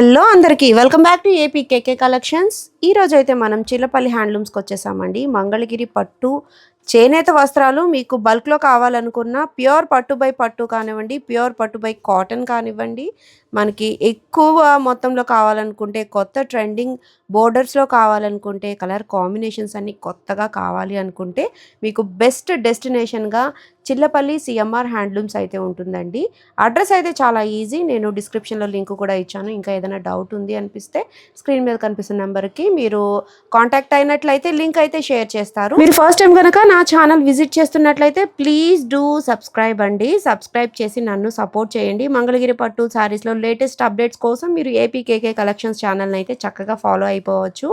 Hello అందరికీ welcome back to APKK collections. ఈరోజు అయితే మనం చిల్లపల్లి హ్యాండ్లూమ్స్కి వచ్చేసామండి. మంగళగిరి పట్టు చేనేత వస్త్రాలు మీకు బల్క్లో కావాలనుకున్న ప్యూర్ పట్టు బై పట్టు కానివ్వండి, ప్యూర్ పట్టు బై కాటన్ కానివ్వండి, మనకి ఎక్కువ మొత్తంలో కావాలనుకుంటే కొత్త ట్రెండింగ్ బోర్డర్స్లో కావాలనుకుంటే కలర్ కాంబినేషన్స్ అన్నీ కొత్తగా కావాలి అనుకుంటే మీకు బెస్ట్ డెస్టినేషన్గా చిల్లపల్లి సిఎంఆర్ హ్యాండ్లూమ్స్ అయితే ఉంటుందండి. అడ్రస్ అయితే చాలా ఈజీ, నేను డిస్క్రిప్షన్లో లింక్ కూడా ఇచ్చాను. ఇంకా ఏదైనా డౌట్ ఉంది అనిపిస్తే స్క్రీన్ మీద కనిపిస్తున్న నెంబర్కి మీరు కాంటాక్ట్ అయినట్లయితే లింక్ అయితే షేర్ చేస్తారు. మీరు ఫస్ట్ టైం కనుక నా ఛానల్ విజిట్ చేస్తున్నట్లయితే ప్లీజ్ డూ సబ్స్క్రైబ్ అండి. సబ్స్క్రైబ్ చేసి నన్ను సపోర్ట్ చేయండి. మంగళగిరి పట్టు శారీస్లో లేటెస్ట్ అప్డేట్స్ కోసం మీరు ఏపీకేకే కలెక్షన్స్ ఛానల్ని అయితే చక్కగా ఫాలో అయిపోవచ్చు.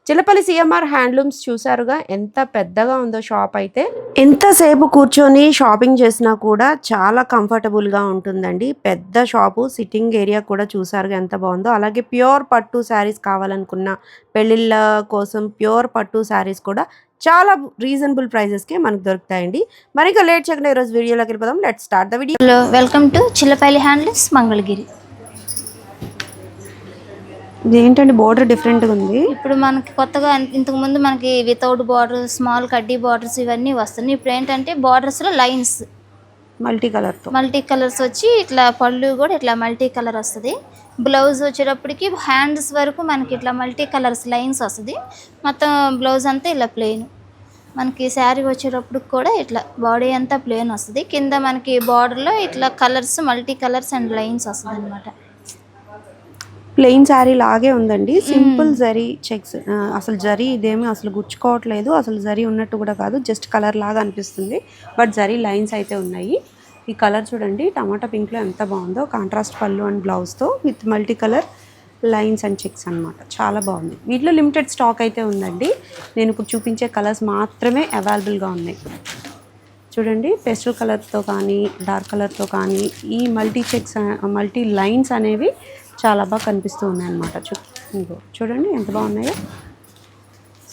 చిల్లపల్లి సిఎంఆర్ హ్యాండ్లూమ్స్ చూసారుగా ఎంత పెద్దగా ఉందో షాప్ అయితే. ఎంతసేపు కూర్చొని షాపింగ్ చేసినా కూడా చాలా కంఫర్టబుల్గా ఉంటుందండి. పెద్ద షాపు, సిట్టింగ్ ఏరియా కూడా చూసారుగా ఎంత బాగుందో. అలాగే ప్యూర్ పట్టు శారీస్ కావాలనుకున్న పెళ్ళిళ్ళ కోసం ప్యూర్ పట్టు శారీస్ కూడా చాలా రీజనబుల్ ప్రైజెస్కి మనకు దొరుకుతాయండి. మరి ఇంకా లేట్ చేయకుండా ఈరోజు వీడియోలోకి వెళ్ళిపోదాం. Let's start the video. Hello, welcome to Chillapalli handlooms Mangalagiri. ఏంటంటే బోర్డర్ డిఫరెంట్గా ఉంది. ఇప్పుడు మనకి కొత్తగా ఇంతకుముందు మనకి వితౌట్ బార్డర్, స్మాల్ కడ్డీ బార్డర్స్ ఇవన్నీ వస్తున్నాయి. ఇప్పుడు ఏంటంటే బార్డర్స్లో లైన్స్ మల్టీ కలర్స్ వచ్చి ఇట్లా పళ్ళు కూడా ఇట్లా మల్టీ కలర్ వస్తుంది. బ్లౌజ్ వచ్చేటప్పటికి హ్యాండ్స్ వరకు మనకి ఇట్లా మల్టీ కలర్స్ లైన్స్ వస్తుంది. మొత్తం బ్లౌజ్ అంతా ఇలా ప్లెయిన్. మనకి శారీ వచ్చేటప్పటికి కూడా ఇట్లా బాడీ అంతా ప్లెయిన్ వస్తుంది. కింద మనకి బార్డర్లో ఇట్లా colours multi colours and lines వస్తుంది అనమాట. ప్లెయిన్ శారీ లాగే ఉందండి. సింపుల్ జరీ చెక్స్, అసలు జరీ ఇదేమీ అసలు గుచ్చుకోవట్లేదు. అసలు జరీ ఉన్నట్టు కూడా కాదు, జస్ట్ కలర్ లాగా అనిపిస్తుంది. బట్ జరీ లైన్స్ అయితే ఉన్నాయి. ఈ కలర్ చూడండి, టమాటా పింక్లో ఎంత బాగుందో. కాంట్రాస్ట్ పళ్ళు అండ్ బ్లౌజ్తో with multi colour lines and checks అనమాట. చాలా బాగుంది. వీటిలో లిమిటెడ్ స్టాక్ అయితే ఉందండి. నేను ఇప్పుడు చూపించే కలర్స్ మాత్రమే అవైలబుల్గా ఉన్నాయి. చూడండి, పేస్టల్ కలర్తో కానీ డార్క్ కలర్తో కానీ ఈ మల్టీ చెక్స్, మల్టీ లైన్స్ అనేవి చాలా బాగా కనిపిస్తూ ఉన్నాయి అన్నమాట. చూడండి ఎంత బాగున్నాయో.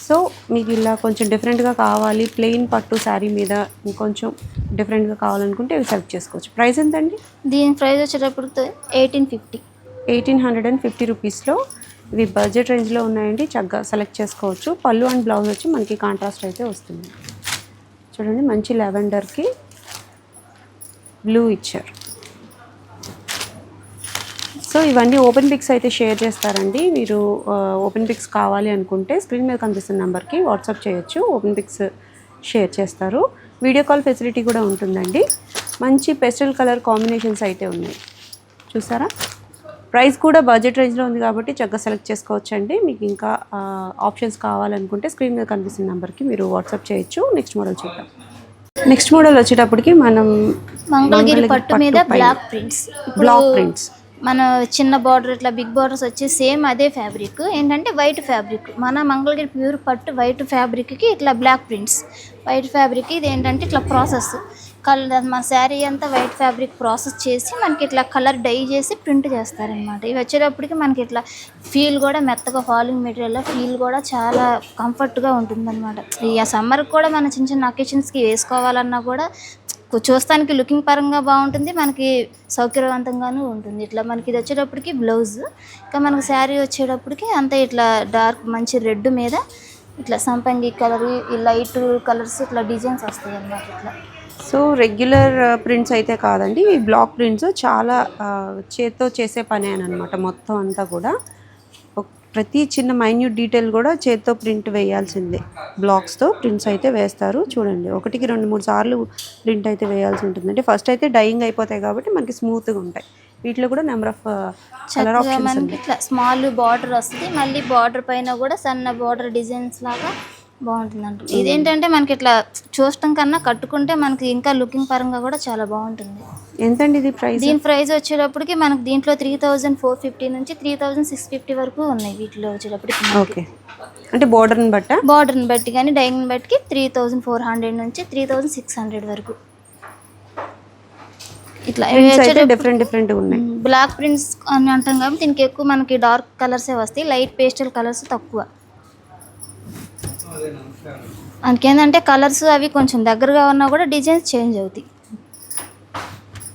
సో మీకు ఇలా కొంచెం డిఫరెంట్గా కావాలి, ప్లెయిన్ పట్టు శారీ మీద ఇంకొంచెం డిఫరెంట్గా కావాలనుకుంటే ఇవి సెలెక్ట్ చేసుకోవచ్చు. ప్రైస్ ఎంతండి? దీని ప్రైస్ వచ్చేటప్పుడు 1850 రూపీస్లో ఇవి బడ్జెట్ రేంజ్లో ఉన్నాయండి. చక్కగా సెలెక్ట్ చేసుకోవచ్చు. పళ్ళు అండ్ బ్లౌజ్ వచ్చి మనకి కాంట్రాస్ట్ అయితే వస్తుంది. చూడండి, మంచి లెవెండర్కి బ్లూ ఇచ్చారు. సో ఇవన్నీ ఓపెన్ పిక్స్ అయితే షేర్ చేస్తారండి. మీరు ఓపెన్ పిక్స్ కావాలి అనుకుంటే స్క్రీన్ మీద కనిపిస్తున్న నెంబర్కి వాట్సాప్ చేయొచ్చు. ఓపెన్ పిక్స్ షేర్ చేస్తారు. వీడియో కాల్ ఫెసిలిటీ కూడా ఉంటుందండి. మంచి పేస్టల్ కలర్ కాంబినేషన్స్ అయితే ఉన్నాయి. చూసారా, ప్రైస్ కూడా బడ్జెట్ రేంజ్లో ఉంది కాబట్టి చక్కగా సెలెక్ట్ చేసుకోవచ్చు అండి. మీకు ఇంకా ఆప్షన్స్ కావాలనుకుంటే స్క్రీన్ మీద కనిపిస్తున్న నెంబర్కి మీరు వాట్సాప్ చేయొచ్చు. నెక్స్ట్ మోడల్ చూద్దాం. నెక్స్ట్ మోడల్ వచ్చేటప్పటికి మనం మంగళగిరి పట్టు మీద బ్లాక్ ప్రింట్స్. మన చిన్న బార్డర్ ఇట్లా బిగ్ బార్డర్స్ వచ్చి సేమ్ అదే ఫ్యాబ్రిక్. ఏంటంటే వైట్ ఫ్యాబ్రిక్. మన మంగళగిరి ప్యూర్ పట్టు వైట్ ఫ్యాబ్రిక్కి ఇట్లా బ్లాక్ ప్రింట్స్. వైట్ ఫ్యాబ్రిక్ ఇది ఏంటంటే ఇట్లా ప్రాసెస్ కలర్, మన శారీ అంతా వైట్ ఫ్యాబ్రిక్ ప్రాసెస్ చేసి మనకి ఇట్లా కలర్ డై చేసి ప్రింట్ చేస్తారనమాట. ఇవి వచ్చేటప్పటికి మనకి ఇట్లా ఫీల్ కూడా మెత్తగా, ఫాలింగ్ మెటీరియల్లో ఫీల్ కూడా చాలా కంఫర్ట్గా ఉంటుందన్నమాట. ఈ సమ్మర్కి కూడా మన చిన్న చిన్న అకేషన్స్కి వేసుకోవాలన్నా కూడా చూస్తానికి లుకింగ్ పరంగా బాగుంటుంది, మనకి సౌకర్యవంతంగానూ ఉంటుంది. ఇట్లా మనకి ఇది వచ్చేటప్పటికి బ్లౌజ్. ఇంకా మనకి శారీ వచ్చేటప్పటికి అంతా ఇట్లా డార్క్ మంచి రెడ్ మీద ఇట్లా సంపంగి కలర్, ఈ లైట్ కలర్స్ ఇట్లా డిజైన్స్ వస్తాయి అన్నమాట. ఇట్లా సో రెగ్యులర్ ప్రింట్స్ అయితే కాదండి, ఈ బ్లాక్ ప్రింట్స్ చాలా చేత్తో చేసే పని అనమాట. మొత్తం అంతా కూడా ప్రతి చిన్న మైన్యూట్ డీటెయిల్ కూడా చేత్తో ప్రింట్ వేయాల్సిందే. బ్లాక్స్తో ప్రింట్స్ అయితే వేస్తారు. చూడండి, 1-2-3 సార్లు ప్రింట్ అయితే వేయాల్సి ఉంటుంది. అంటే ఫస్ట్ అయితే డైయింగ్ అయిపోతాయి కాబట్టి మనకి స్మూత్గా ఉంటాయి. వీటిలో కూడా నెంబర్ ఆఫ్ కలర్ ఆప్షన్స్ మనకి ఇట్లా స్మాల్ బార్డర్ వస్తుంది. మళ్ళీ బార్డర్ పైన కూడా సన్న బార్డర్ డిజైన్స్ లాగా బాగుంటుంది అంట. ఇదేంటంటే మనకి ఇట్లా చూడటం కన్నా కట్టుకుంటే మనకి ఇంకా లుకింగ్ పరంగా కూడా చాలా బాగుంటుంది. ఎంతండి ఇది ప్రైస్? దీని ప్రైస్ వచ్చేటప్పటికి మనకి దీంట్లో 3450 నుంచి 3650 వరకు ఉన్నాయి. వీటిలో వచ్చేటప్పటికి ఓకే, అంటే బార్డర్ని బట్టి కానీ డైయింగ్ బట్టి 3400 నుంచి 3600 వరకు ఇట్లా డిఫరెంట్ ఉన్నాయి. బ్లాక్ ప్రింట్స్ అని అంటాం కాబట్టి దీనికి ఎక్కువ మనకి డార్క్ కలర్సే వస్తాయి. లైట్ పేస్టల్ కలర్స్ తక్కువ. అందుకేంటంటే కలర్స్ అవి కొంచెం దగ్గరగా ఉన్నా కూడా డిజైన్స్ చేంజ్ అవుతాయి.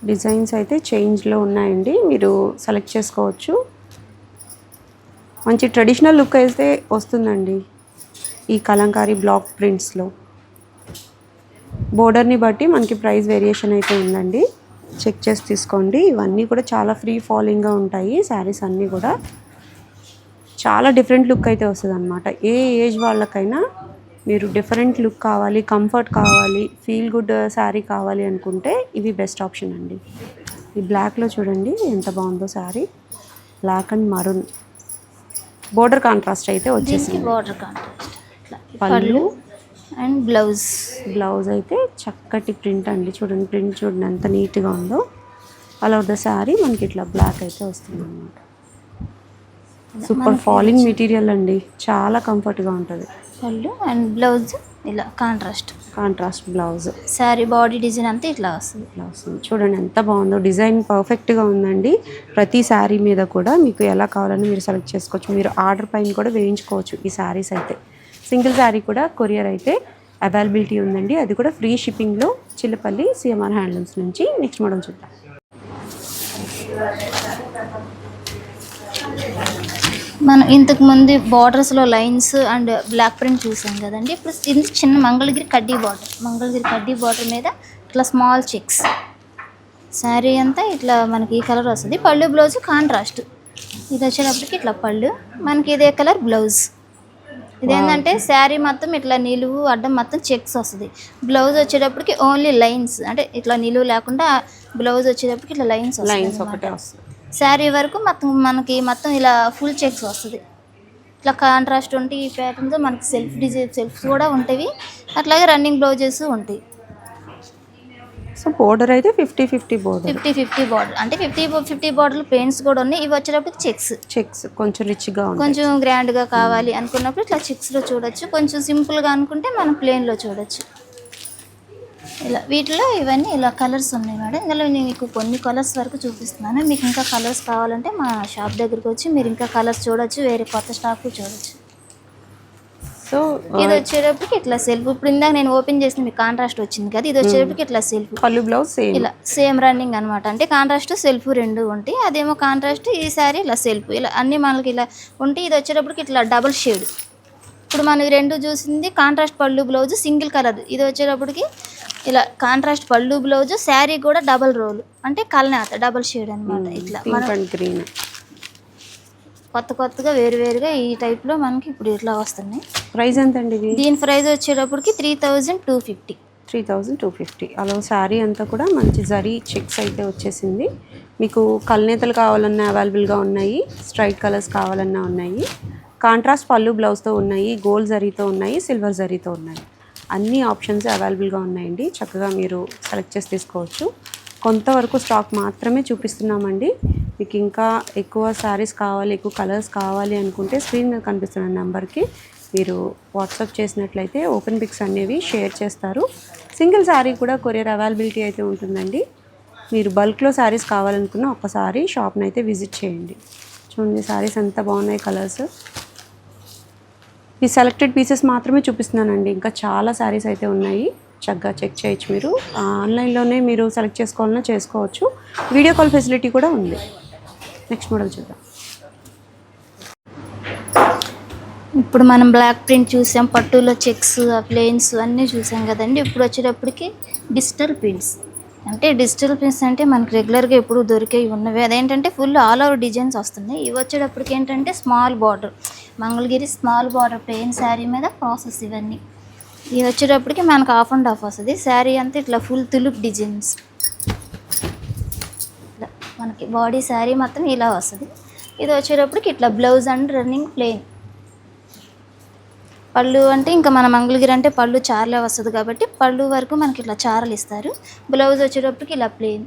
డిజైన్స్ అయితే చేంజ్లో ఉన్నాయండి, మీరు సెలెక్ట్ చేసుకోవచ్చు. మంచి ట్రెడిషనల్ లుక్ అయితే వస్తుందండి ఈ కలంకారీ బ్లాక్ ప్రింట్స్లో. బోర్డర్ని బట్టి మనకి ప్రైస్ వేరియేషన్ అయితే ఉందండి, చెక్ చేసి తీసుకోండి. ఇవన్నీ కూడా చాలా ఫ్రీ ఫాలింగ్గా ఉంటాయి శారీస్ అన్నీ కూడా. చాలా డిఫరెంట్ లుక్ అయితే వస్తుంది అనమాట. ఏ ఏజ్ వాళ్ళకైనా మీరు డిఫరెంట్ లుక్ కావాలి, కంఫర్ట్ కావాలి, ఫీల్ గుడ్ శారీ కావాలి అనుకుంటే ఇవి బెస్ట్ ఆప్షన్ అండి. ఈ బ్లాక్లో చూడండి ఎంత బాగుందో sari, black and maroon border contrast అయితే వచ్చేసింది. బోర్డర్ కాంట్రాస్ట్ పళ్ళు అండ్ బ్లౌజ్ అయితే చక్కటి ప్రింట్ అండి. చూడండి ప్రింట్ చూడండి ఎంత నీట్గా ఉందో. ఆల్ ఓవర్ ద శారీ మనకి ఇట్లా బ్లాక్ అయితే వస్తుంది అనమాట. సూపర్ ఫాలింగ్ మెటీరియల్ అండి, చాలా కంఫర్ట్గా ఉంటుంది. పళ్ళు అండ్ బ్లౌజ్ ఇలా contrast blouse. Sari body design అంతా ఇట్లా వస్తుంది. చూడండి ఎంత బాగుందో, డిజైన్ పర్ఫెక్ట్గా ఉందండి. ప్రతి శారీ మీద కూడా మీకు ఎలా కావాలని మీరు సెలెక్ట్ చేసుకోవచ్చు. మీరు ఆర్డర్ పైన కూడా వేయించుకోవచ్చు ఈ శారీస్ అయితే. సింగిల్ శారీ కూడా కొరియర్ అయితే అవైలబిలిటీ ఉందండి, అది కూడా ఫ్రీ షిప్పింగ్లో చిల్లపల్లి సిఎంఆర్ హ్యాండ్లూమ్స్ నుంచి. నెక్స్ట్ మోడల్ చూద్దాం. మనం ఇంతకుముందు బార్డర్స్లో లైన్స్ అండ్ బ్లాక్ ప్రింట్ చూసాం కదండి. ఇప్పుడు ఇది చిన్న మంగళగిరి కడ్డీ బార్డర్ మీద ఇట్లా స్మాల్ చెక్స్. శారీ అంతా ఇట్లా మనకి ఈ కలర్ వస్తుంది. పళ్ళు బ్లౌజ్ కాంట్రాస్ట్. ఇది వచ్చేటప్పటికి ఇట్లా పళ్ళు, మనకి ఇదే కలర్ బ్లౌజ్. ఇదేంటంటే శారీ మొత్తం ఇట్లా నిలువు అడ్డం మొత్తం చెక్స్ వస్తుంది. బ్లౌజ్ వచ్చేటప్పటికి ఓన్లీ లైన్స్, అంటే ఇట్లా నిలువు లేకుండా బ్లౌజ్ వచ్చేటప్పటికి ఇట్లా లైన్స్ వస్తుంది. శారీ వరకు మనకి మొత్తం ఇలా ఫుల్ చెక్స్ వస్తుంది. ఇట్లా కాంట్రాస్ట్ ఉంటాయి. ఈ ప్యాటర్న్తో మనకి సెల్ఫ్స్ కూడా ఉంటాయి, అట్లాగే రన్నింగ్ బ్లౌజెస్ ఉంటాయి. సో బోర్డర్ అయితే 50-50 బోర్డర్, అంటే 50 బోర్డర్లు ప్లెయిన్స్ కూడా ఉన్నాయి. ఇవి వచ్చేటప్పుడు చెక్స్ కొంచెం రిచ్గా, కొంచెం గ్రాండ్గా కావాలి అనుకున్నప్పుడు ఇట్లా చెక్స్లో చూడొచ్చు. కొంచెం సింపుల్గా అనుకుంటే మనం ప్లెయిన్లో చూడొచ్చు. ఇలా వీటిలో ఇవన్నీ ఇలా కలర్స్ ఉన్నాయి మేడం. ఇందులో నేను మీకు కొన్ని కలర్స్ వరకు చూపిస్తున్నాను. మీకు ఇంకా కలర్స్ కావాలంటే మా షాప్ దగ్గరికి వచ్చి మీరు ఇంకా కలర్స్ చూడొచ్చు, వేరే కొత్త స్టాక్ చూడొచ్చు. సో ఇది వచ్చేటప్పటికి ఇట్లా సెల్ఫ్. ఇప్పుడు ఇందాక నేను ఓపెన్ చేసిన మీకు కాంట్రాస్ట్ వచ్చింది కదా, ఇది వచ్చేటప్పటికి ఇట్లా సెల్ఫ్. పళ్ళు బ్లౌజ్ ఇలా సేమ్ రన్నింగ్ అనమాట. అంటే కాంట్రాస్ట్ సెల్ఫ్ రెండు ఉంటాయి. అదేమో కాంట్రాస్ట్, ఈ సారీ ఇలా సెల్ఫ్. ఇలా అన్ని మనకి ఇలా ఉంటాయి. ఇది వచ్చేటప్పటికి ఇట్లా డబుల్ షేడ్. ఇప్పుడు మనం రెండు చూసింది కాంట్రాస్ట్ పళ్ళు బ్లౌజ్ సింగిల్ కలర్. ఇది వచ్చేటప్పటికి ఇలా కాంట్రాస్ట్ పళ్ళు బ్లౌజ్, శారీ కూడా డబల్ రోల్, అంటే కలనేత డబల్ షేడ్ అనమాట. ఇట్లా గ్రీన్ కొత్తగా వేరువేరుగా ఈ టైప్లో మనకి ఇప్పుడు ఇట్లా వస్తున్నాయి. ప్రైస్ ఎంత అండి దీని ప్రైస్ వచ్చేటప్పటికి 3250. అలా శారీ అంతా కూడా మంచి జరీ చెక్స్ అయితే వచ్చేసింది. మీకు కల్నేతలు కావాలన్నా అవైలబుల్గా ఉన్నాయి, స్ట్రైట్ కలర్స్ కావాలన్నా ఉన్నాయి, కాంట్రాస్ట్ పళ్ళు బ్లౌజ్తో ఉన్నాయి, గోల్డ్ జరీతో ఉన్నాయి, సిల్వర్ జరీతో ఉన్నాయి. అన్ని ఆప్షన్స్ అవైలబుల్గా ఉన్నాయండి. చక్కగా మీరు సెలెక్ట్ చేసి తీసుకోవచ్చు. కొంతవరకు స్టాక్ మాత్రమే చూపిస్తున్నామండి. మీకు ఇంకా ఎక్కువ శారీస్ కావాలి, ఎక్కువ కలర్స్ కావాలి అనుకుంటే స్క్రీన్ మీద కనిపిస్తున్న నెంబర్కి మీరు వాట్సాప్ చేసినట్లయితే ఓపెన్ పిక్స్ అనేవి షేర్ చేస్తారు. సింగిల్ శారీ కూడా కొరియర్ అవైలబిలిటీ అయితే ఉంటుందండి. మీరు బల్క్లో శారీస్ కావాలనుకున్న ఒక్కసారి షాప్ని అయితే విజిట్ చేయండి. చూడండి శారీస్ ఎంత బాగున్నాయి కలర్స్. ఈ సెలెక్టెడ్ పీసెస్ మాత్రమే చూపిస్తున్నానండి, ఇంకా చాలా శారీస్ అయితే ఉన్నాయి. చక్కగా చెక్ చేయొచ్చు. మీరు ఆన్లైన్లోనే మీరు సెలెక్ట్ చేసుకోవాలన్నా చేసుకోవచ్చు. వీడియో కాల్ ఫెసిలిటీ కూడా ఉంది. నెక్స్ట్ మోడల్ చూద్దాం. ఇప్పుడు మనం బ్లాక్ ప్రింట్ చూసాం, పట్టులో చెక్స్, ప్లెయిన్స్ అన్నీ చూసాం కదండి. ఇప్పుడు వచ్చేటప్పటికి డిజిటల్ ప్రింట్స్. అంటే డిజిటల్ ప్రింట్స్ అంటే మనకి రెగ్యులర్గా ఎప్పుడు దొరికేవి ఉన్నవి. అదేంటంటే ఫుల్ ఆల్ ఓవర్ డిజైన్స్ వస్తున్నాయి. ఇవి వచ్చేటప్పటికి ఏంటంటే small border, Mangalagiri small border plain sari మీద ప్రాసెస్ ఇవన్నీ. ఇది వచ్చేటప్పటికి మనకు ఆఫ్ అండ్ ఆఫ్ వస్తుంది. శారీ అంతా ఇట్లా ఫుల్ తులుప్ డిజైన్స్. ఇట్లా మనకి బాడీ శారీ మొత్తం ఇలా వస్తుంది. ఇది వచ్చేటప్పటికి ఇట్లా బ్లౌజ్ అండ్ రన్నింగ్ ప్లెయిన్. పళ్ళు అంటే ఇంకా మన మంగళగిరి అంటే పళ్ళు చారలే వస్తుంది కాబట్టి పళ్ళు వరకు మనకి ఇట్లా చారలు ఇస్తారు. బ్లౌజ్ వచ్చేటప్పటికి ఇలా ప్లెయిన్.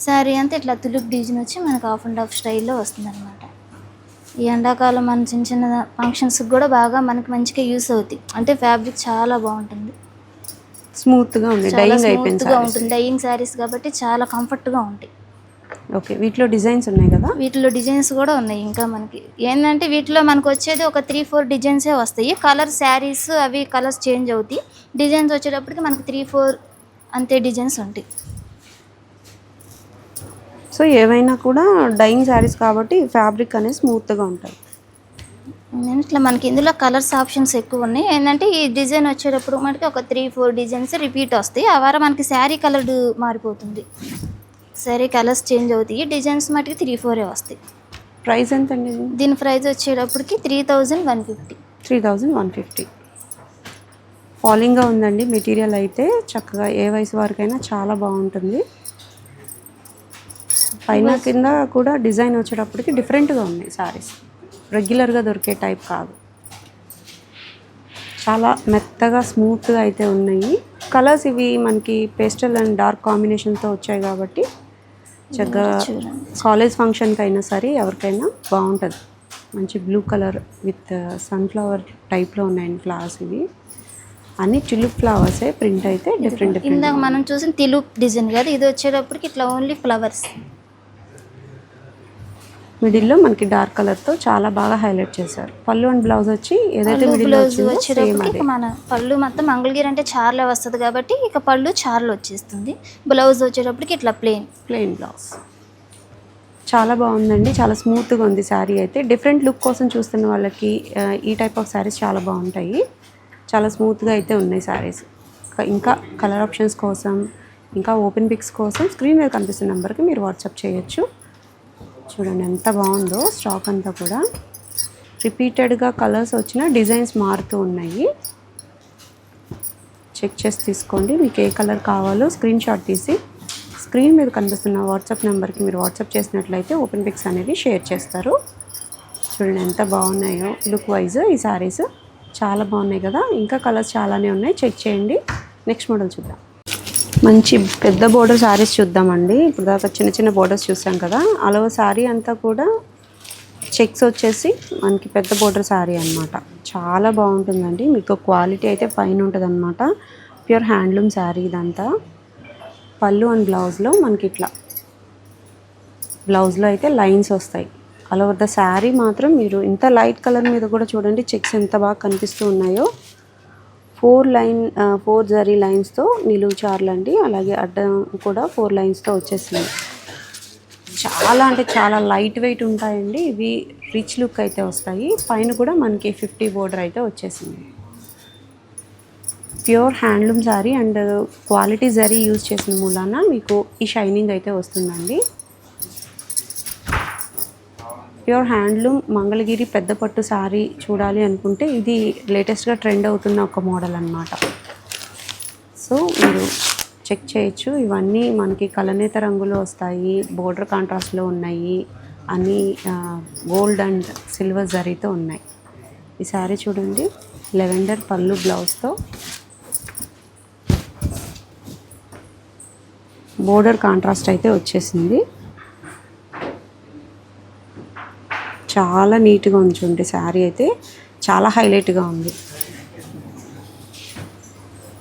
శారీ అంతా ఇట్లా తులుప్ డిజైన్ వచ్చి మనకు ఆఫ్ అండ్ ఆఫ్ స్టైల్లో వస్తుంది అనమాట. ఈ ఎండాకాలం మన చిన్న చిన్న ఫంక్షన్స్కి కూడా బాగా మనకి మంచిగా యూస్ అవుతాయి. అంటే ఫ్యాబ్రిక్ చాలా బాగుంటుంది, స్మూత్గా ఉంది, ఉంటుంది. డైయింగ్ శారీస్ కాబట్టి చాలా కంఫర్ట్గా ఉంటాయి. ఓకే, వీటిలో డిజైన్స్ ఉన్నాయి కదా? వీటిలో డిజైన్స్ కూడా ఉన్నాయి. ఇంకా మనకి ఏంటంటే వీటిలో మనకు వచ్చేది ఒక 3-4 డిజైన్సే వస్తాయి. కలర్ శారీస్ అవి కలర్స్ చేంజ్ అవుతాయి. డిజైన్స్ వచ్చేటప్పటికి మనకి 3-4 అంతే డిజైన్స్ ఉంటాయి. సో ఏవైనా కూడా డైయింగ్ శారీస్ కాబట్టి ఫ్యాబ్రిక్ అనేది స్మూత్గా ఉంటుంది. ఇట్లా మనకి ఇందులో కలర్స్ ఆప్షన్స్ ఎక్కువ ఉన్నాయి. ఏంటంటే ఈ డిజైన్ వచ్చేటప్పుడు మనకి ఒక 3-4 డిజైన్స్ రిపీట్ వస్తాయి. ఆ వారం మనకి శారీ కలర్ మారిపోతుంది, శారీ కలర్స్ చేంజ్ అవుతాయి. డిజైన్స్ మటుకి 3-4 వస్తాయి. ప్రైస్ ఎంత అండి? దీని ప్రైస్ వచ్చేటప్పటికి 3150. 3150. ఫాలింగ్గా ఉందండి మెటీరియల్ అయితే. చక్కగా ఏ వయసు వారికైనా చాలా బాగుంటుంది. పైన కింద కూడా డిజైన్ వచ్చేటప్పటికి డిఫరెంట్గా ఉన్నాయి శారీస్, రెగ్యులర్గా దొరికే టైప్ కాదు. చాలా మెత్తగా స్మూత్గా అయితే ఉన్నాయి. కలర్స్ ఇవి మనకి పేస్టల్ అండ్ డార్క్ కాంబినేషన్తో వచ్చాయి కాబట్టి చక్కగా కాలేజ్ ఫంక్షన్కి అయినా సరే ఎవరికైనా బాగుంటుంది. మంచి బ్లూ కలర్ విత్ సన్ఫ్లవర్ టైప్లో ఉన్నాయండి ఫ్లవర్స్. ఇవి అన్ని టిలుప్ ఫ్లవర్సే, ప్రింట్ అయితే డిఫరెంట్. ఇందాక మనం చూసిన టిలుప్ డిజైన్ కాదు, ఇది వచ్చేటప్పటికి ఇట్లా ఓన్లీ ఫ్లవర్స్. మిడిల్లో మనకి డార్క్ కలర్తో చాలా బాగా హైలైట్ చేశారు. పళ్ళు అండ్ బ్లౌజ్ వచ్చి ఏదైతే బ్లౌజ్ వచ్చేటప్పటికి మన పళ్ళు మొత్తం మంగళగిరి అంటే చార్లే వస్తుంది కాబట్టి ఇక పళ్ళు చార్లు వచ్చేస్తుంది. బ్లౌజ్ వచ్చేటప్పటికి ఇట్లా ప్లెయిన్ బ్లౌజ్. చాలా బాగుందండి, చాలా స్మూత్గా ఉంది శారీ అయితే. డిఫరెంట్ లుక్ కోసం చూస్తున్న వాళ్ళకి ఈ టైప్ ఆఫ్ శారీస్ చాలా బాగుంటాయి. చాలా స్మూత్గా అయితే ఉన్నాయి శారీస్. ఇంకా కలర్ ఆప్షన్స్ కోసం, ఇంకా ఓపెన్ పిక్స్ కోసం స్క్రీన్ మీద కనిపిస్తున్న నెంబర్కి మీరు వాట్సాప్ చేయొచ్చు. చూడండి ఎంత బాగుందో. స్టాక్ అంతా కూడా రిపీటెడ్గా కలర్స్ వచ్చిన డిజైన్స్ మారుతూ ఉన్నాయి. చెక్ చేసి తీసుకోండి. మీకు ఏ కలర్ కావాలో స్క్రీన్ షాట్ తీసి స్క్రీన్ మీద కనిపిస్తున్న వాట్సాప్ నెంబర్కి మీరు వాట్సాప్ చేసినట్లయితే ఓపెన్ పిక్స్ అనేవి షేర్ చేస్తారు. చూడండి ఎంత బాగున్నాయో లుక్ వైజ్ ఈ శారీస్. చాలా బాగున్నాయి కదా. ఇంకా కలర్స్ చాలానే ఉన్నాయి, చెక్ చేయండి. నెక్స్ట్ మోడల్ చూద్దాం. మంచి పెద్ద బోర్డర్ శారీస్ చూద్దామండి. ఇప్పుడు దాకా చిన్న చిన్న బోర్డర్స్ చూసాం కదా. అలా శారీ అంతా కూడా చెక్స్ వచ్చేసి మనకి పెద్ద బోర్డర్ శారీ అనమాట. చాలా బాగుంటుందండి. మీకు క్వాలిటీ అయితే పైన ఉంటుంది అనమాట. ప్యూర్ హ్యాండ్లూమ్ శారీ ఇదంతా. పళ్ళు అండ్ బ్లౌజ్లో మనకి ఇట్లా బ్లౌజ్లో అయితే లైన్స్ వస్తాయి. అలా వద్ద శారీ మాత్రం మీరు ఇంత లైట్ కలర్ మీద కూడా చూడండి చెక్స్ ఎంత బాగా కనిపిస్తూ ఉన్నాయో. 4 జరీ లైన్స్తో నిలువు చార్లు అండి. అలాగే అడ్డం కూడా 4 లైన్స్తో వచ్చేసింది. చాలా అంటే చాలా లైట్ వెయిట్ ఉంటాయండి. ఇవి రిచ్ లుక్ అయితే వస్తాయి. పైన కూడా మనకి 50 బోర్డర్ అయితే వచ్చేసింది. Pure handloom sari and quality zari use చేసిన మూలాన మీకు ఈ షైనింగ్ అయితే వస్తుందండి. ప్యూర్ హ్యాండ్లూమ్ మంగళగిరి పెద్ద పట్టు శారీ చూడాలి అనుకుంటే ఇది లేటెస్ట్గా ట్రెండ్ అవుతున్న ఒక మోడల్ అన్నమాట. సో మీరు చెక్ చేయొచ్చు. ఇవన్నీ మనకి కలనేత రంగులో వస్తాయి, బోర్డర్ కాంట్రాస్ట్లో ఉన్నాయి, అన్నీ గోల్డ్ అండ్ సిల్వర్ జరీతో ఉన్నాయి. ఈ శారీ చూడండి లెవెండర్ పళ్ళు బ్లౌజ్తో బోర్డర్ కాంట్రాస్ట్ అయితే వచ్చేసింది. చాలా నీట్గా ఉంది చూడండి. శారీ అయితే చాలా హైలైట్గా ఉంది.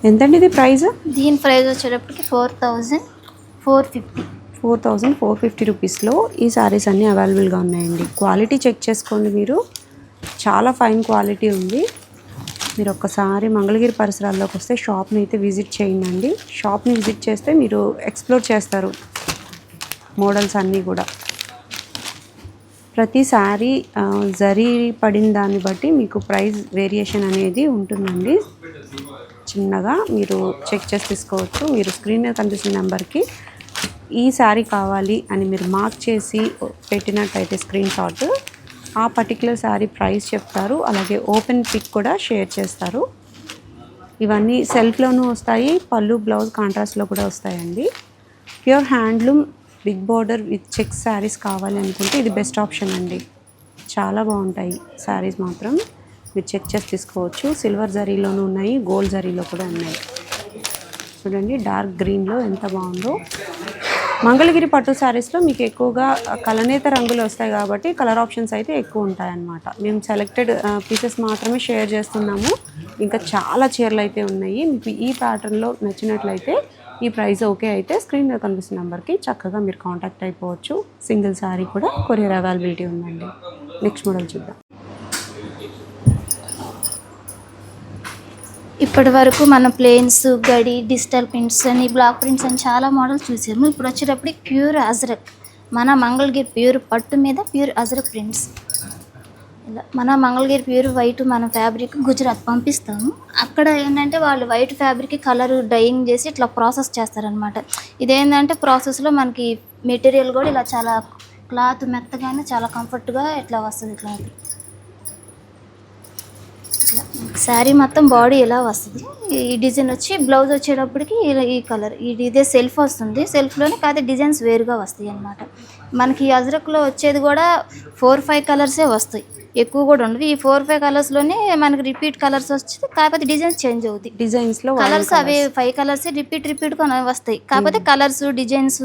ఎంతండి ఇది ప్రైస్? దీని ప్రైస్ వచ్చేటప్పటికి 4450 రూపీస్లో ఈ శారీస్ అన్నీ అవైలబుల్గా ఉన్నాయండి. క్వాలిటీ చెక్ చేసుకోండి మీరు. చాలా ఫైన్ క్వాలిటీ ఉంది. మీరు ఒక్కసారి మంగళగిరి పరిసరాల్లోకి వస్తే షాప్ని అయితే విజిట్ చేయండి. షాప్ని విజిట్ చేస్తే మీరు ఎక్స్ప్లోర్ చేస్తారు మోడల్స్ అన్నీ కూడా. ప్రతి శారీ జరీ పడిన దాన్ని బట్టి మీకు ప్రైస్ వేరియేషన్ అనేది ఉంటుందండి. చిన్నగా మీరు చెక్ చేసి తీసుకోవచ్చు. మీరు స్క్రీన్ మీద కనిపిస్తున్న నెంబర్కి ఈ శారీ కావాలి అని మీరు మార్క్ చేసి పెట్టినట్టయితే స్క్రీన్ షాట్, ఆ పర్టికులర్ శారీ ప్రైస్ చెప్తారు. అలాగే ఓపెన్ పిక్ కూడా షేర్ చేస్తారు. ఇవన్నీ సెల్ఫ్లోనూ వస్తాయి, పళ్ళు బ్లౌజ్ కాంట్రాస్ట్లో కూడా వస్తాయండి. Pure handloom big border with checks saris కావాలి అనుకుంటే ఇది బెస్ట్ ఆప్షన్ అండి. చాలా బాగుంటాయి శారీస్ మాత్రం. మీరు చెక్ చేసి తీసుకోవచ్చు. సిల్వర్ జరీలోనూ ఉన్నాయి, గోల్డ్ జరీలో కూడా ఉన్నాయి. చూడండి డార్క్ గ్రీన్లో ఎంత బాగుందో. మంగళగిరి పట్టు శారీస్లో మీకు ఎక్కువగా కలనేత రంగులు వస్తాయి కాబట్టి కలర్ ఆప్షన్స్ అయితే ఎక్కువ ఉంటాయన్నమాట. మేము సెలెక్టెడ్ పీసెస్ మాత్రమే షేర్ చేస్తున్నాము. ఇంకా చాలా చీరలు అయితే ఉన్నాయి. మీకు ఈ ప్యాటర్న్లో నచ్చినట్లయితే ఈ ప్రైస్ ఓకే అయితే స్క్రీన్ మీద కనిపిస్తున్న నెంబర్కి చక్కగా మీరు కాంటాక్ట్ అయిపోవచ్చు. సింగిల్ శారీ కూడా కొరియర్ అవైలబిలిటీ ఉందండి. నెక్స్ట్ మోడల్ చూద్దాం. ఇప్పటి వరకు మన ప్లేన్స్, గడి, డిజిటల్ ప్రింట్స్ అని, బ్లాక్ ప్రింట్స్ అని చాలా మోడల్స్ చూసాము. ఇప్పుడు వచ్చేటప్పటికి ప్యూర్ అజరక్, మన మంగళగిరి ప్యూర్ పట్టు మీద ప్యూర్ అజరక్ ప్రింట్స్. ఇలా మన మంగళగిరి ప్యూర్ వైట్ మన ఫ్యాబ్రిక్ గుజరాత్ పంపిస్తాము. అక్కడ ఏంటంటే వాళ్ళు వైట్ ఫ్యాబ్రిక్ కలర్ డైయింగ్ చేసి ఇట్లా ప్రాసెస్ చేస్తారనమాట. ఇదేంటంటే ప్రాసెస్లో మనకి మెటీరియల్ కూడా ఇలా చాలా క్లాత్ మెత్తగానే చాలా కంఫర్ట్గా ఇట్లా వస్తుంది. క్లాత్ ఇట్లా శారీ మొత్తం బాడీ ఇలా వస్తుంది. ఈ డిజైన్ వచ్చి బ్లౌజ్ వచ్చేటప్పటికి ఇలా ఈ కలర్ ఇదే సెల్ఫ్ వస్తుంది. సెల్ఫ్లోనే కాకపోతే డిజైన్స్ వేరుగా వస్తాయి అన్నమాట. మనకి అజ్రక్లో వచ్చేది కూడా 4-5 కలర్సే వస్తాయి, ఎక్కువ కూడా ఉండదు. ఈ 4-5 కలర్స్లోనే మనకి రిపీట్ కలర్స్ వచ్చి కాకపోతే డిజైన్స్ చేంజ్ అవుతాయి. డిజైన్స్లో కలర్స్ అవి 5 కలర్స్ రిపీట్గా వస్తాయి, కాకపోతే కలర్స్ డిజైన్స్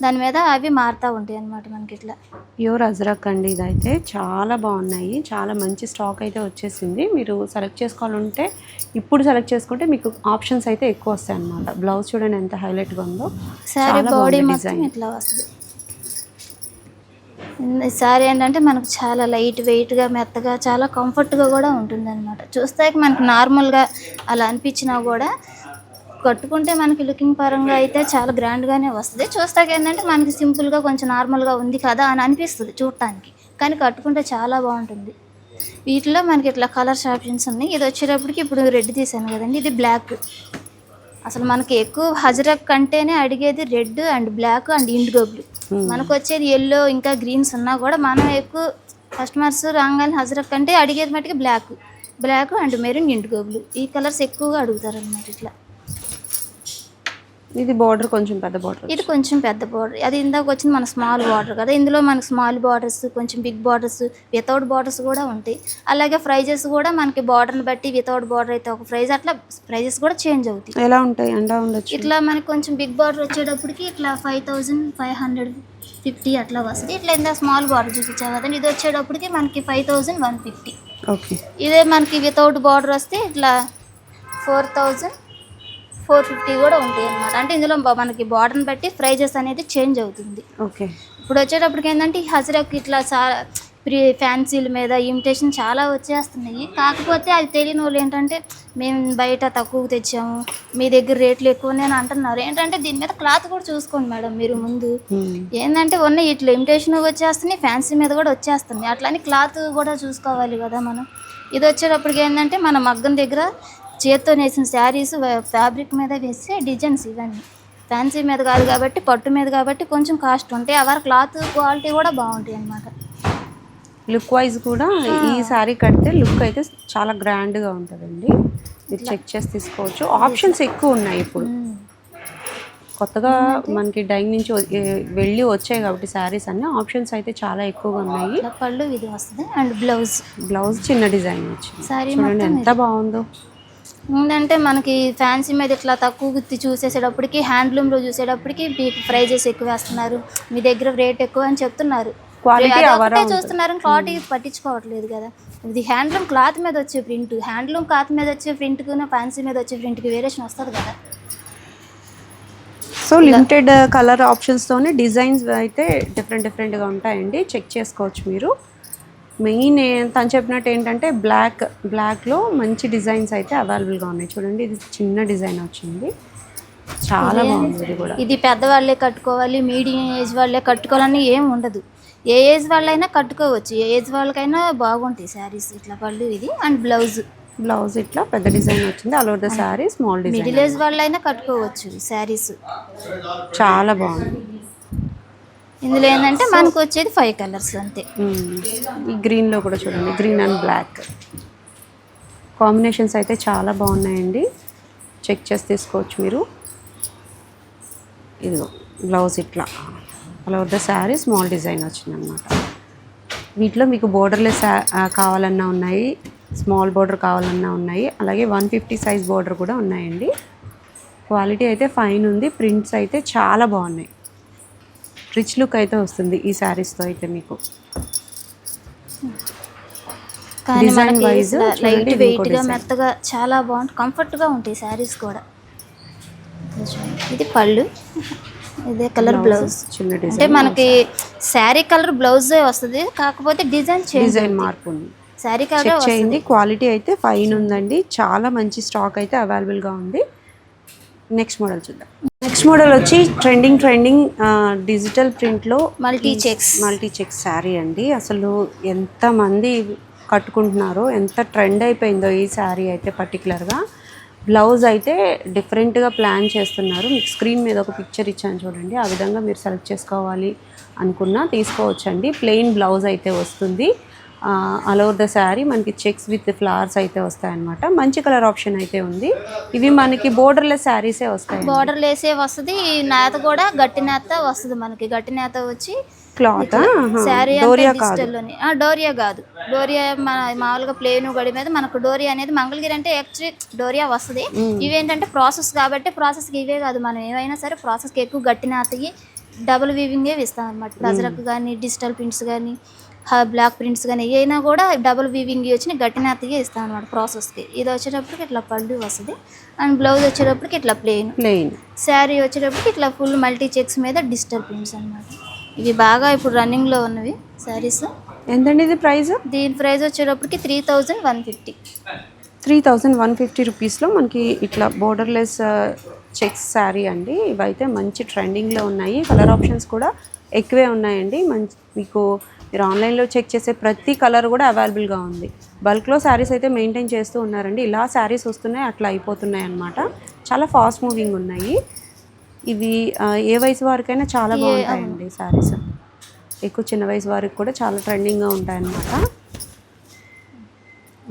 దాని మీద అవి మారుతూ ఉంటాయి అన్నమాట. మనకి ఇట్లా ప్యూర్ అజ్రక్ అండి. ఇదైతే చాలా బాగున్నాయి, చాలా మంచి స్టాక్ అయితే వచ్చేసింది. మీరు సెలెక్ట్ చేసుకోవాలంటే ఇప్పుడు సెలెక్ట్ చేసుకుంటే మీకు ఆప్షన్స్ అయితే ఎక్కువ వస్తాయి అన్నమాట. బ్లౌజ్ చూడండి ఎంత హైలైట్గా ఉందో. శారీ బాడీ మొత్తం ఇట్లా వస్తుంది. శారీ ఏంటంటే మనకు చాలా లైట్ వెయిట్గా మెత్తగా చాలా కంఫర్ట్గా కూడా ఉంటుంది అనమాట. చూస్తే మనకి నార్మల్గా అలా అనిపించినా కూడా కట్టుకుంటే మనకి లుకింగ్ పరంగా అయితే చాలా గ్రాండ్గానే వస్తుంది. చూస్తాక ఏంటంటే మనకి సింపుల్గా కొంచెం నార్మల్గా ఉంది కదా అని అనిపిస్తుంది చూడటానికి, కానీ కట్టుకుంటే చాలా బాగుంటుంది. వీటిలో మనకి ఇట్లా కలర్స్ ఆప్షన్స్ ఉన్నాయి. ఇది వచ్చేటప్పటికి ఇప్పుడు రెడ్ తీసాను కదండి, ఇది బ్లాక్. అసలు మనకి ఎక్కువ హజరక్ అంటేనే అడిగేది red and black and indigo blue. మనకు వచ్చేది ఎల్లో ఇంకా గ్రీన్స్ ఉన్నా కూడా మనం ఎక్కువ కస్టమర్స్ రాగానే హజరక్ అంటే అడిగేది మట్టుకి black and maroon indigo blue ఈ కలర్స్ ఎక్కువగా అడుగుతారు అన్నమాట. ఇట్లా ఇది బార్డర్ కొంచెం పెద్ద బార్డర్, ఇది కొంచెం పెద్ద బార్డర్. అది ఇందాక వచ్చింది మన స్మాల్ బార్డర్ కదా. ఇందులో మనకి స్మాల్ బార్డర్స్, కొంచెం బిగ్ బార్డర్స్, వితౌట్ బార్డర్స్ కూడా ఉంటాయి. అలాగే ప్రైజెస్ కూడా మనకి బార్డర్ని బట్టి వితౌట్ బార్డర్ అయితే ఒక ప్రైజ్, అట్లా ప్రైజెస్ కూడా చేంజ్ అవుతాయి. ఎలా ఉంటాయి అంటే ఉండొచ్చు. ఇట్లా మనకి కొంచెం బిగ్ బార్డర్ వచ్చేటప్పటికి ఇట్లా 5550 అట్లా వస్తుంది. ఇట్లా ఇందా స్మాల్ బార్డర్ చూపించాం కదండి, ఇది వచ్చేటప్పటికి మనకి 5150. ఓకే. ఇదే మనకి వితౌట్ బార్డర్ వస్తే ఇట్లా 4450 కూడా ఉంటాయి అన్నమాట. అంటే ఇందులో మనకి బార్డర్ని బట్టి ప్రైజెస్ అనేది చేంజ్ అవుతుంది. ఓకే. ఇప్పుడు వచ్చేటప్పటికి ఏంటంటే ఈ హజరక్ ఇట్లా ఫ్యాన్సీల మీద ఇమిటేషన్ చాలా వచ్చేస్తున్నాయి. కాకపోతే అది తెలియని వాళ్ళు ఏంటంటే మేము బయట తక్కువ తెచ్చాము, మీ దగ్గర రేట్లు ఎక్కువనే అని అంటున్నారు. ఏంటంటే దీని మీద క్లాత్ కూడా చూసుకోండి మేడం మీరు ముందు. ఏంటంటే ఉన్న ఇట్లా ఇమిటేషన్ వచ్చేస్తున్నాయి, ఫ్యాన్సీ మీద కూడా వచ్చేస్తున్నాయి. అట్లని క్లాత్ కూడా చూసుకోవాలి కదా మనం. ఇది వచ్చేటప్పటికి ఏంటంటే మన మగ్గం దగ్గర చేత్తో నేసిన శారీస్ ఫ్యాబ్రిక్ మీద వేసే డిజైన్స్ ఇవన్నీ ఫ్యాన్సీ మీద కాదు కాబట్టి, పట్టు మీద కాబట్టి కొంచెం కాస్ట్ ఉంటాయి. అవర్ క్లాత్ క్వాలిటీ కూడా బాగుంటాయి అన్నమాట. లుక్ వైజ్ కూడా ఈ శారీ కడితే లుక్ అయితే చాలా గ్రాండ్గా ఉంటుందండి. మీరు చెక్ చేసి తీసుకోవచ్చు. ఆప్షన్స్ ఎక్కువ ఉన్నాయి ఇప్పుడు కొత్తగా మనకి డైయింగ్ నుంచి వెళ్ళి వచ్చాయి కాబట్టి శారీస్ అన్ని ఆప్షన్స్ అయితే చాలా ఎక్కువగా ఉన్నాయి. పళ్ళు ఇది వస్తుంది అండ్ బ్లౌజ్ చిన్న డిజైన్ వచ్చింది. శారీ చూడండి ఎంత బాగుందో. ఏంటంటే మనకి ఫ్యాన్సీ మీద ఇట్లా తక్కువ గుర్తి చూసేసేటప్పటికి హ్యాండ్లూమ్లో చూసేటప్పటికి మీకు ప్రైజెస్ ఎక్కువ వేస్తున్నారు, మీ దగ్గర రేట్ ఎక్కువ అని చెప్తున్నారు. క్వాలిటీ చూస్తున్నారు, క్వాలిటీ పట్టించుకోవట్లేదు కదా. ఇది హ్యాండ్లూమ్ క్లాత్ మీద వచ్చే ప్రింట్, హ్యాండ్లూమ్ క్లాత్ మీద వచ్చే ప్రింట్కు ఫ్యాన్సీ మీద వచ్చే ప్రింట్కి వేరియేషన్ వస్తుంది కదా. సో లిమిటెడ్ కలర్ ఆప్షన్స్తోనే డిజైన్స్ అయితే డిఫరెంట్గా ఉంటాయండి. చెక్ చేసుకోవచ్చు మీరు. మెయిన్ తను చెప్పినట్టు ఏంటంటే బ్లాక్లో మంచి డిజైన్స్ అయితే అవైలబుల్గా ఉన్నాయి. చూడండి ఇది చిన్న డిజైన్ వచ్చింది, చాలా బాగుంది. ఇది కూడా ఇది పెద్దవాళ్ళే కట్టుకోవాలి, మీడియం ఏజ్ వాళ్ళే కట్టుకోవాలని ఏం ఉండదు. ఏ ఏజ్ వాళ్ళైనా కట్టుకోవచ్చు, ఏ ఏజ్ వాళ్ళకైనా బాగుంటాయి శారీస్. ఇట్లా పళ్ళు ఇది అండ్ బ్లౌజ్ ఇట్లా పెద్ద డిజైన్ వచ్చింది. All over the sari small design. Middle age వాళ్ళైనా కట్టుకోవచ్చు శారీస్. చాలా బాగుంది. ఇందులో ఏంటంటే మనకు వచ్చేది 5 కలర్స్ అంతే. ఈ గ్రీన్లో కూడా చూడండి, గ్రీన్ అండ్ బ్లాక్ కాంబినేషన్స్ అయితే చాలా బాగున్నాయండి. చెక్ చేసి తీసుకోవచ్చు మీరు. ఇదిగో బ్లౌజ్ ఇట్లా అలా వద్ద శారీ స్మాల్ డిజైన్ వచ్చిందనమాట. వీటిలో మీకు బోర్డర్లెస్ కావాలన్నా ఉన్నాయి, స్మాల్ బోర్డర్ కావాలన్నా ఉన్నాయి, అలాగే 150 సైజ్ బోర్డర్ కూడా ఉన్నాయండి. క్వాలిటీ అయితే ఫైన్ ఉంది. ప్రింట్స్ అయితే చాలా బాగున్నాయి. రిచ్ లుక్ అయితే వస్తుంది ఈ శారీస్తో అయితే మీకు. డిజైన్ వైజ్ లైట్ వెయిట్గా మెత్తగా చాలా బాగుంటుంది, కంఫర్ట్గా ఉంటాయి శారీస్ కూడా. ఇది పళ్ళు, ఇదే కలర్ బ్లౌజ్. అంటే మనకి శారీ కలర్ బ్లౌజే వస్తుంది, కాకపోతే డిజైన్ మార్పు ఉంది. శారీ కలర్ చేయండి. క్వాలిటీ అయితే ఫైన్ ఉందండి. చాలా మంచి స్టాక్ అయితే అవైలబుల్గా ఉంది. నెక్స్ట్ మోడల్ చూద్దాం. నెక్స్ట్ మోడల్ వచ్చి ట్రెండింగ్ డిజిటల్ ప్రింట్లో మల్టీ చెక్స్ శారీ అండి. అసలు ఎంతమంది కట్టుకుంటున్నారో, ఎంత ట్రెండ్ అయిపోయిందో ఈ శారీ అయితే పర్టికులర్గా. బ్లౌజ్ అయితే డిఫరెంట్గా ప్లాన్ చేస్తున్నారు. మీకు స్క్రీన్ మీద ఒక పిక్చర్ ఇచ్చాను చూడండి, ఆ విధంగా మీరు సెలెక్ట్ చేసుకోవాలి అనుకున్నా తీసుకోవచ్చండి. ప్లెయిన్ బ్లౌజ్ అయితే వస్తుంది. ఆల్ ఓవర్ ద శారీ మనకి చెక్స్ విత్ ఫ్లవర్స్ అయితే వస్తాయన్నమాట. మంచి కలర్ ఆప్షన్ అయితే ఉంది. ఇవి మనకి బోర్డర్లెస్ శారీసే వస్తాయి. బోర్డర్లెసే వస్తుంది. నేత కూడా గట్టి నేత వస్తుంది మనకి. గట్టి నేత వచ్చి క్లాత్ శారీ డోరియా డిజిటల్లోని డోరియా కాదు. డోరియా మన మామూలుగా ప్లేన్ గడి మీద మనకు డోరియా అనేది మంగళగిరి అంటే యాక్చువల్లీ డోరియా వస్తుంది. ఇవేంటంటే ప్రాసెస్ కాబట్టి ప్రాసెస్కి ఇవే కాదు, మనం ఏమైనా సరే ప్రాసెస్కి ఎక్కువ గట్టి నేతకి డబుల్ వీవింగే ఇస్తాం అనమాట. ప్రజలకు కానీ డిజిటల్ ప్రింట్స్ కానీ బ్లాక్ ప్రింట్స్ కానీ ఏమైనా కూడా డబుల్ వీవింగ్ వచ్చి గట్టి నేతగా ఇస్తాం అనమాట ప్రాసెస్కి. ఇది వచ్చేటప్పటికి ఇట్లా పళ్ళు వస్తుంది అండ్ బ్లౌజ్ వచ్చేటప్పటికి ఇట్లా ప్లెయిన్. శారీ వచ్చేటప్పటికి ఇట్లా ఫుల్ మల్టీ చెక్స్ మీద డిజిటల్ ప్రింట్స్ అనమాట. ఇవి బాగా ఇప్పుడు రన్నింగ్లో ఉన్నవి శారీస్. ఎంతండి ఇది ప్రైస్? దీని ప్రైస్ వచ్చేటప్పటికి 3150. 3150 రూపీస్లో మనకి ఇట్లా బోర్డర్లెస్ చెక్స్ శారీ అండి. ఇవైతే మంచి ట్రెండింగ్లో ఉన్నాయి. కలర్ ఆప్షన్స్ కూడా ఎక్కువే ఉన్నాయండి. మీకు మీరు ఆన్లైన్లో చెక్ చేసే ప్రతి కలర్ కూడా అవైలబుల్గా ఉంది. బల్క్లో శారీస్ అయితే మెయింటైన్ చేస్తూ ఉన్నారండి. ఇలా శారీస్ వస్తున్నాయి, అట్లా అయిపోతున్నాయి అన్నమాట. చాలా ఫాస్ట్ మూవింగ్ ఉన్నాయి. ఇవి ఏ వయసు వారికైనా చాలా బాగుంటాయండి శారీస్. ఎక్కువ చిన్న వయసు వారికి కూడా చాలా ట్రెండింగ్గా ఉంటాయన్నమాట.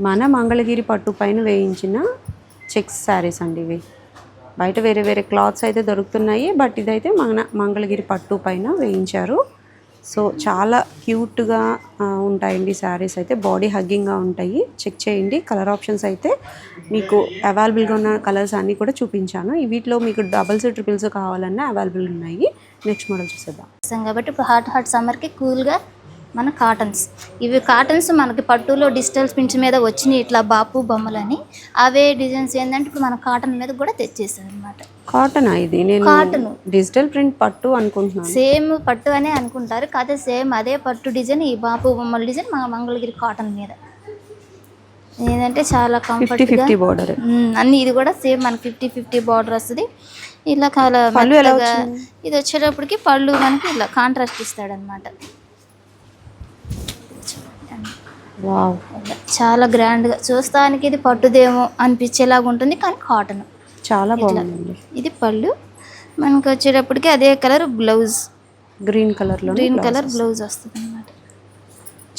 మన మంగళగిరి పట్టు పైన వేయించిన చెక్స్ శారీస్ అండి ఇవి. బయట వేరే వేరే క్లాత్స్ అయితే దొరుకుతున్నాయి, బట్ ఇదైతే మన మంగళగిరి పట్టు పైన వేయించారు. సో చాలా క్యూట్గా ఉంటాయండి శారీస్ అయితే. బాడీ హగ్గింగ్గా ఉంటాయి. చెక్ చేయండి. కలర్ ఆప్షన్స్ అయితే మీకు అవైలబుల్గా ఉన్న కలర్స్ అన్నీ కూడా చూపించాను. వీటిలో మీకు డబల్స్ ట్రిపుల్స్ కావాలన్నా అవైలబుల్ ఉన్నాయి. నెక్స్ట్ మోడల్ చూసేద్దాం. కాబట్టి ఇప్పుడు హాట్ సమ్మర్కి కూల్గా మన కాటన్స్. ఇవి కాటన్స్ మనకి పట్టులో డిజిటల్ ప్రింట్స్ మీద వచ్చినాయి ఇట్లా బాపు బొమ్మలని. అవే డిజైన్స్ ఏంటంటే ఇప్పుడు మన కాటన్ మీద కూడా తెచ్చేసాం అనమాట. కాటన్ ఇది నేను కాటన్ డిజిటల్ ప్రింట్ పట్టు అనుకుంటున్నాను. సేమ్ పట్టు అనే అనుకుంటారు, కాకపోతే సేమ్ అదే పట్టు డిజైన్ ఈ బాపు బొమ్మల డిజైన్ మన మంగళగిరి కాటన్ మీద. ఏంటంటే చాలా కంఫర్ట్గా బోర్డర్ అన్ని. ఇది కూడా సేమ్ మనకి 50-50 బార్డర్ వస్తుంది. ఇలా ఇది వచ్చేటప్పటికి పళ్ళు మనకి ఇలా కాంట్రాస్ట్ ఇస్తాడనమాట. చాలా గ్రాండ్గా చూస్తానికి ఇది పట్టుదేమో అనిపించేలాగా ఉంటుంది, కానీ కాటన్ చాలా బాగుంది. ఇది పళ్ళు మనకి వచ్చేటప్పటికి అదే colour blouse green colour blouse వస్తుంది అనమాట.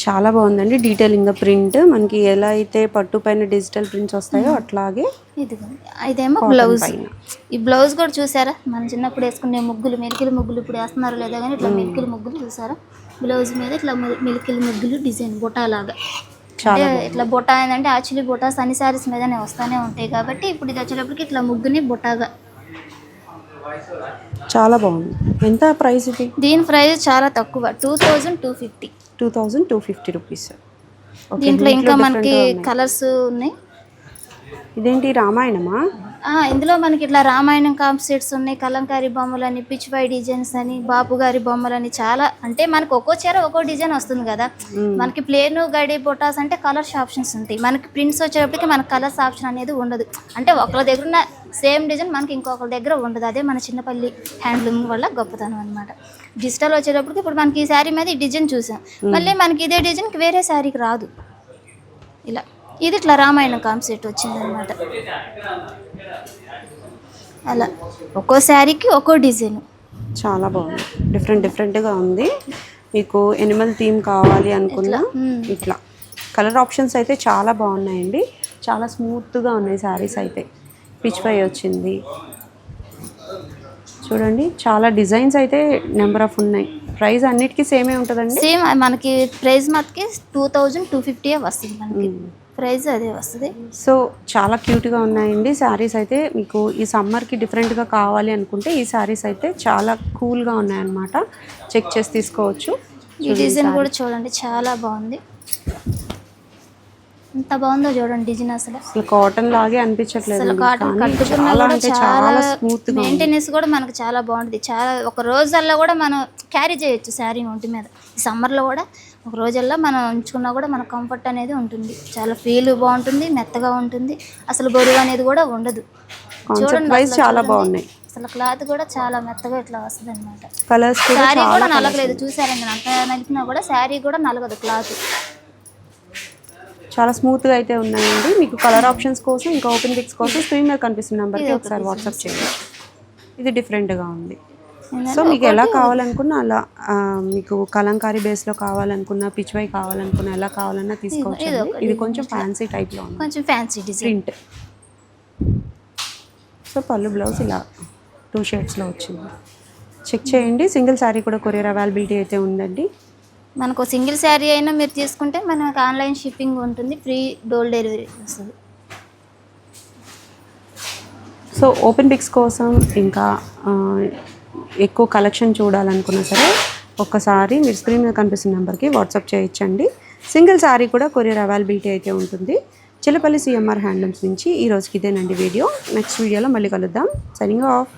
చాలా బాగుందండి. డీటెయిలింగ్ ప్రింట్ మనకి ఎలా అయితే పట్టు పైన డిజిటల్ ప్రింట్స్ వస్తాయో అట్లాగే ఇదేమో బ్లౌజ్. ఈ బ్లౌజ్ కూడా చూసారా, మన చిన్నప్పుడు వేసుకునే ముగ్గులు, మెలికల ముగ్గులు ఇప్పుడు వేస్తున్నారు లేదా కానీ ఇట్లా మెలికల ముగ్గులు చూసారా. బ్లౌజ్ మీద ఇట్లా మెలికల ముగ్గులు డిజైన్ బొటా లాగా. అంటే ఇట్లా బొటా ఏంటంటే యాక్చువల్లీ బొటాస్ అన్ని శారీస్ మీదనే వస్తూనే ఉంటాయి కాబట్టి ఇప్పుడు ఇది వచ్చేటప్పటికి ఇట్లా ముగ్గుని బొటాగా. చాలా బాగుంది. ఎంత ప్రైస్ ఇది? దీని ప్రైస్ చాలా తక్కువ, 2250 రూపీస్. దీంట్లో ఇంకా మనకి కలర్స్ ఉన్నాయి. ఇదేంటి రామాయణమా? ఇందులో మనకి ఇట్లా రామాయణం కాంప్సెట్స్ ఉన్నాయి. కలంకారీ బొమ్మలని, పిచ్చిపై డిజైన్స్ అని, బాపు గారి బొమ్మలని చాలా. అంటే మనకి ఒక్కో చీర ఒక్కో డిజైన్ వస్తుంది కదా. మనకి ప్లేన్ గడి బొటాస్ అంటే కలర్స్ ఆప్షన్స్ ఉంటాయి. మనకి ప్రింట్స్ వచ్చేటప్పటికి మనకి కలర్స్ ఆప్షన్ అనేది ఉండదు. అంటే ఒకరి దగ్గర ఉన్న సేమ్ డిజైన్ మనకి ఇంకొకరి దగ్గర ఉండదు. అదే మన చిన్నపల్లి హ్యాండ్లూమ్ వల్ల గొప్పతనం అనమాట. డిజిటల్ వచ్చేటప్పటికి ఇప్పుడు మనకి ఈ శారీ మీద ఈ డిజైన్ చూసాం, మళ్ళీ మనకి ఇదే డిజైన్కి వేరే శారీకి రాదు. ఇలా ఇది ఇట్లా రామాయణ కాన్సెప్ట్ వచ్చిందనమాట. అలా ఒక్కో శారీకి ఒక్కో డిజైన్. చాలా బాగుంది. డిఫరెంట్గా ఉంది. మీకు ఎనిమల్ థీమ్ కావాలి అనుకున్నా ఇట్లా కలర్ ఆప్షన్స్ అయితే చాలా బాగున్నాయండి. చాలా స్మూత్గా ఉన్నాయి శారీస్ అయితే. పిచ్ పై వచ్చింది చూడండి. చాలా డిజైన్స్ అయితే నెంబర్ ఆఫ్ ఉన్నాయి. ప్రైస్ అన్నిటికీ సేమే ఉంటుందండి. సేమ్ మనకి ప్రైస్ మటుకి 2250 వస్తుంది. మనకి ప్రైస్ అదే వస్తుంది. సో చాలా క్యూట్గా ఉన్నాయండి శారీస్ అయితే. మీకు ఈ సమ్మర్కి డిఫరెంట్గా కావాలి అనుకుంటే ఈ శారీస్ అయితే చాలా కూల్గా ఉన్నాయన్నమాట. చెక్ చేసి తీసుకోవచ్చు. ఈ డిజైన్ కూడా చూడండి చాలా బాగుంది. ఎంత బాగుందో చూడండి డిజైన్. అసలు కాటన్ లాగే అనిపించట్లేదు. అసలు కాటన్ కట్టుకున్నా కూడా చాలా స్మూత్. మెయింటెనెన్స్ కూడా మనకు చాలా బాగుంటుంది. చాలా ఒక రోజల్లా కూడా మనం క్యారీ చేయొచ్చు శారీ ఒంటి మీద. ఈ సమ్మర్లో కూడా ఒక రోజల్లా మనం ఉంచుకున్నా కూడా మన కంఫర్ట్ అనేది ఉంటుంది. చాలా ఫీల్ బాగుంటుంది, మెత్తగా ఉంటుంది. అసలు బరువు అనేది కూడా ఉండదు. చూడండి చాలా బాగున్నాయి. అసలు క్లాత్ కూడా చాలా మెత్తగా ఇట్లా వస్తుంది అనమాట. కలర్స్ శారీ కూడా నలగలేదు. చూసారండి, అంత నలిపినా కూడా శారీ కూడా నలగదు క్లాత్. చాలా స్మూత్గా అయితే ఉన్నాయండి. మీకు కలర్ ఆప్షన్స్ కోసం ఇంకా ఓపెన్ పిక్స్ కోసం స్క్రీన్ మీద కనిపిస్తున్న నెంబర్కి ఒకసారి వాట్సాప్ చేయండి. ఇది డిఫరెంట్గా ఉంది. సో మీకు ఎలా కావాలనుకున్నా అలా మీకు కలంకారీ బేస్లో కావాలనుకున్నా పిచ్వై కావాలనుకున్నా ఎలా కావాలన్నా తీసుకోవచ్చు. ఇది కొంచెం ఫ్యాన్సీ టైప్లో ఉంది, కొంచెం ఫ్యాన్సీ డిజైన్ ప్రింట్. సో పళ్ళు బ్లౌజ్ ఇలా 2 షేడ్స్లో వచ్చింది. చెక్ చేయండి. సింగిల్ శారీ కూడా కొరియర్ అవైలబిలిటీ అయితే ఉందండి. మనకు సింగిల్ శారీ అయినా మీరు తీసుకుంటే మనకు ఆన్లైన్ షిప్పింగ్ ఉంటుంది, ఫ్రీ డోర్ డెలివరీ వస్తుంది. సో ఓపెన్ పిక్స్ కోసం ఇంకా ఎక్కువ కలెక్షన్ చూడాలనుకున్నా సరే ఒక్కసారి మీరు స్క్రీన్ మీద కనిపిస్తున్న నెంబర్కి వాట్సాప్ చేయొచ్చండి. సింగిల్ శారీ కూడా కొరియర్ అవైలబిలిటీ అయితే ఉంటుంది. చిల్లపల్లి సిఎంఆర్ హ్యాండ్లూమ్స్ నుంచి ఈ రోజుకి ఇదేనండి వీడియో. నెక్స్ట్ వీడియోలో మళ్ళీ కలుద్దాం. Signing off.